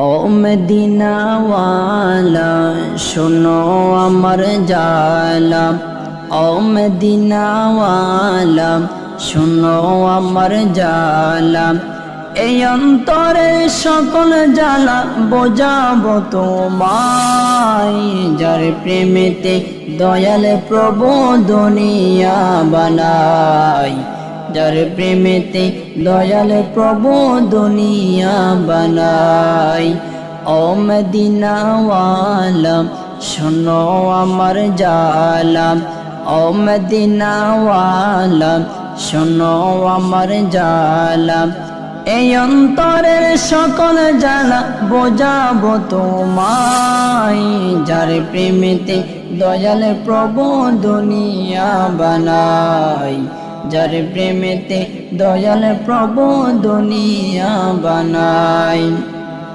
ও মদিনাওয়ালা শোনো আমার জালা, ও মদিনাওয়ালা শোনো আমার জালা। এই অন্তরে সকল জ্বালা বোঝাবো তোমায়, যার প্রেমেতে দয়াল প্রভু দুনিয়া বানাই, যার প্রেমেতে দয়াল প্রভু দুনিয়া বানাই। ও মদিনাওয়ালা শোনো আমার জালা, ও মদিনাওয়ালা শোনো আমার জালা। এই অন্তরের সকল জ্বালা বোঝাবো তোমায়, যার প্রেমেতে দয়াল প্রভু দুনিয়া বানাই, যার প্রেমেতে দয়াল প্রভু দুনিয়া বানাই।